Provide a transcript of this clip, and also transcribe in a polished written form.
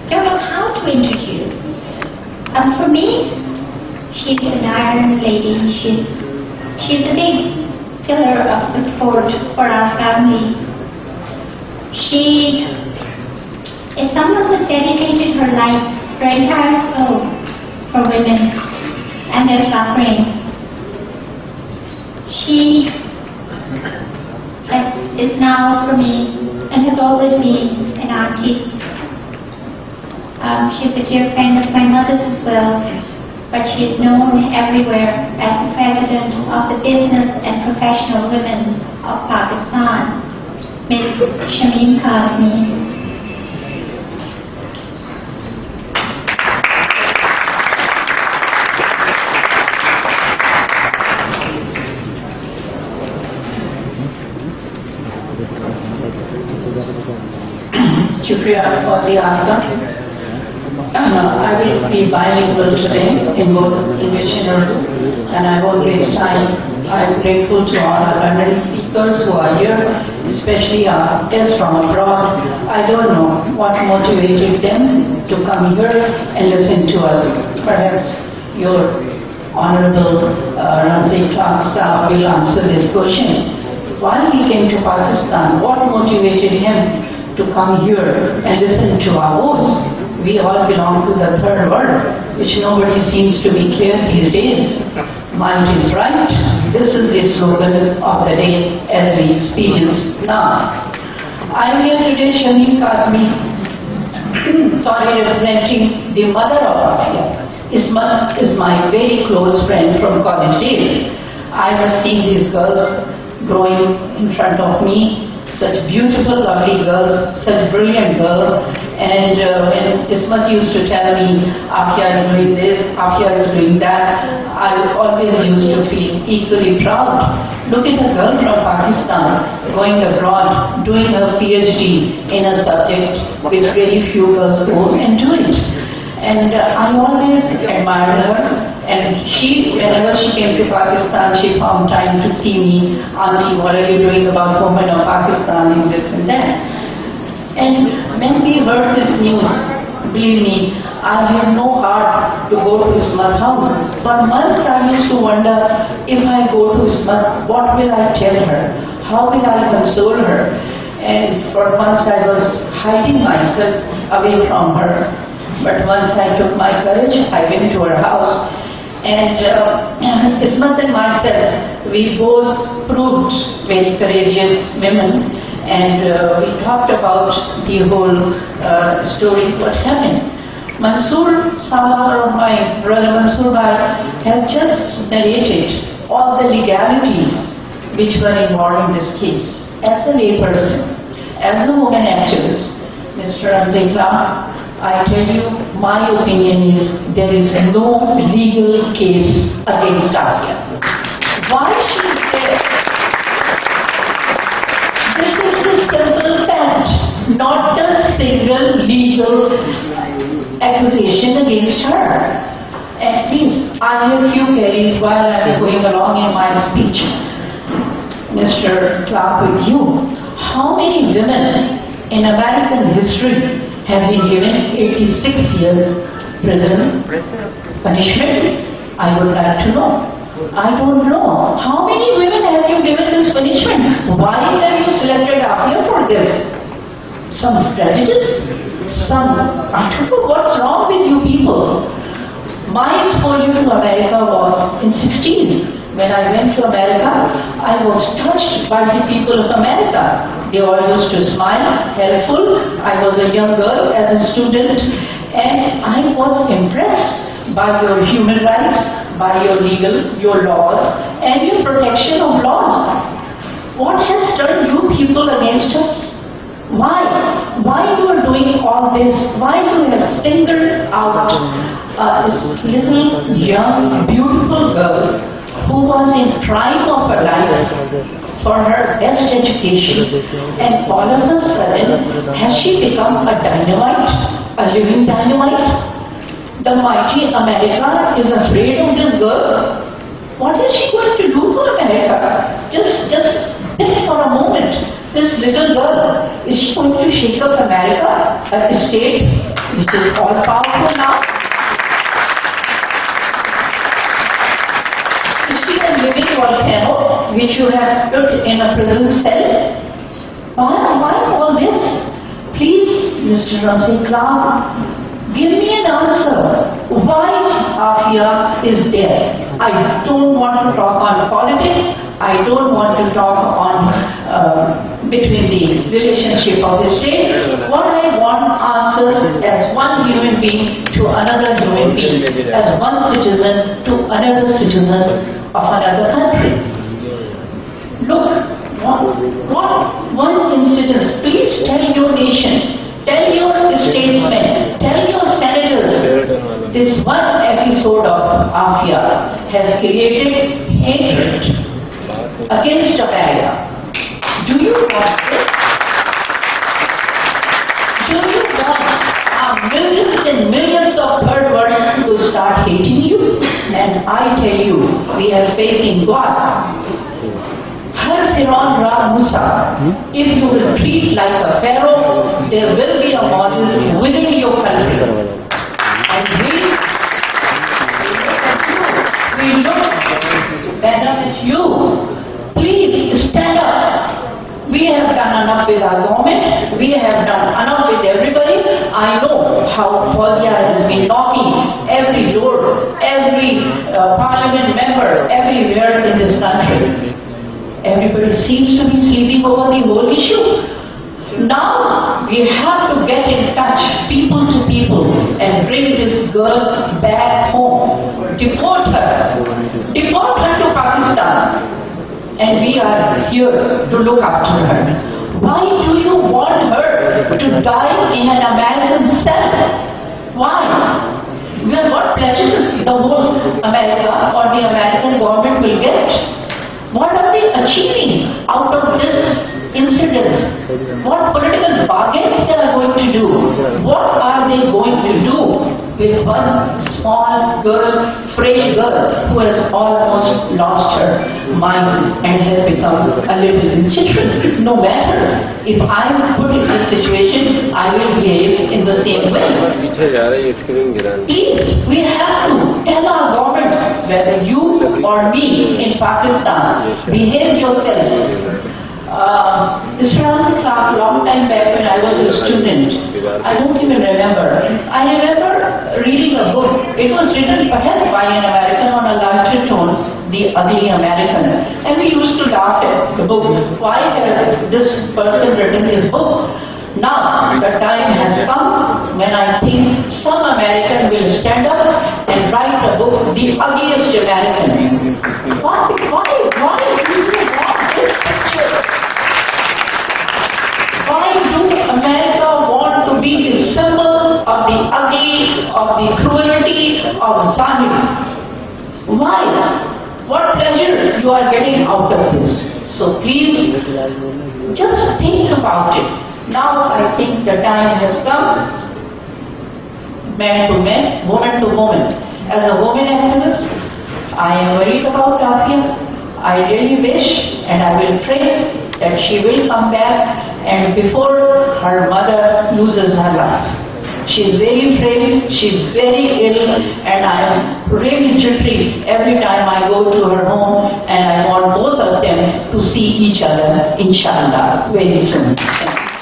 don't know how to introduce. For me, she's an iron lady. She's a big pillar of support for our family. She is someone who's dedicated her life, her entire soul, for women and their suffering. She is now for me and has always been an auntie. She's a dear friend of my mother's as well, but she is known everywhere as the president of the Business and Professional Women of Pakistan, Ms. Shamim Kazmi. Shukriya for the answer. I will be bilingual today in both English and Urdu, and I won't waste time. I'm grateful to all our London speakers who are here, especially our guests from abroad. I don't know what motivated them to come here and listen to us. Perhaps your Honorable Ramsey Clark Saab will answer this question. Why he came to Pakistan? What motivated him to come here and listen to our voice? We all belong to the third world, which nobody seems to be clear these days. Mind is right. This is the slogan of the day as we experience now. I am here today, Shamim Kazmi, representing the mother of Aafia. Ismat is my very close friend from college days. I have seen these girls growing in front of me, such beautiful, lovely girls, such brilliant girls. And when Ismat used to tell me, Aafia is doing this, Aafia is doing that, I always used to feel equally proud. Look at a girl from Pakistan going abroad, doing her PhD in a subject which very few girls go and do it. And I always admired her, and whenever she came to Pakistan, she found time to see me. Auntie, what are you doing about women of Pakistan and this and that? And when we heard this news, believe me, I had no heart to go to Ismat's house. But once I used to wonder, if I go to Ismat, what will I tell her? How will I console her? And for months I was hiding myself away from her. But once I took my courage, I went to her house. And Ismat and myself, we both proved very courageous women. And we talked about the whole story, what happened. Mansoor Sahab, my brother Mansoor Bhai, has just narrated all the legalities which were involved in this case. As a layperson, as a woman activist, Mr. Ramsey Clark, I tell you, my opinion is there is no legal case against Aafia. Why she is there? This is the simple fact, not a single legal accusation against her. And please, I have few queries while I am going along in my speech. Mr. Clark, with you, how many women in American history have been given 86-year prison punishment? I would like to know. I don't know. How many women have you given this punishment? Why have you selected Aafia for this? Some prejudice? I don't know what's wrong with you people. My exposure to America was in 60s. When I went to America, I was touched by the people of America. They all used to smile, helpful. I was a young girl as a student, and I was impressed by your human rights, by your laws, and your protection of laws. What has turned you people against us? Why? Why you are doing all this? Why you have singled out this little, young, beautiful girl who was in prime of her life for her best education, and all of a sudden has she become a dynamite, a living dynamite? The mighty America is afraid of this girl. What is she going to do for America? Just think for a moment. This little girl, is she going to shake up America, a state which is all powerful now? Is she a living volcano which you have put in a prison cell? Why all this? Please, Mr. Ramsey Clark, give me an answer. Why Aafia is there? I don't want to talk on politics. I don't want to talk on between the relationship of the state. What I want answers as one human being to another human being, as one citizen to another citizen of another country. Look, one incident. Please tell your nation, tell your statesmen, tell your senators. This one episode of Aafia has created hatred against America. Do you want this? Do you want millions and millions of third world to start hating you? And I tell you, we have faith in God. Har Firon Ra Musa, if you will treat like a pharaoh, there will be a Moses within your country. And we look at you. Please stand up. We have done enough with our government. We have done enough with everybody. I know how Fawzia has been knocking every door, every parliament member, everywhere in this country. Everybody seems to be sleeping over the whole issue. Now we have to get in touch, people to people, and bring this girl back home. Deport her. Deport her to Pakistan. And we are here to look after her. Why do you want her to die in an American cell? Why? Well, what pleasure the whole America or the American government will get? What are they achieving out of this incident? What political bargains they are going to do? What are they going to do with one small girl, frail girl, who has almost lost her mind and has become a little children? No matter. If I am put in this situation, I will behave in the same way. Please, we have to tell our governments, whether you or me in Pakistan, behave yourselves. Mr. Ramsey Clark, long time back when I was a student, I don't even remember. I remember reading a book. It was written perhaps by an American on a lighter tone, The Ugly American. And we used to laugh at the book. Why has this person written this book? Now the time has come when I think some American will stand up and write a book, The Ugliest American. Why do you want this picture? Why do America want to be the symbol of the ugly, of the cruelty, of Shamim? Why? What pleasure you are getting out of this? So please, just think about it. Now I think the time has come, man to man, woman to woman. As a woman activist, I am worried about Aafia. I really wish and I will pray that she will come back and before her mother loses her life. She is very frail, she is very ill, and I am really jittery every time I go to her home, and I want both of them to see each other, inshallah, very soon.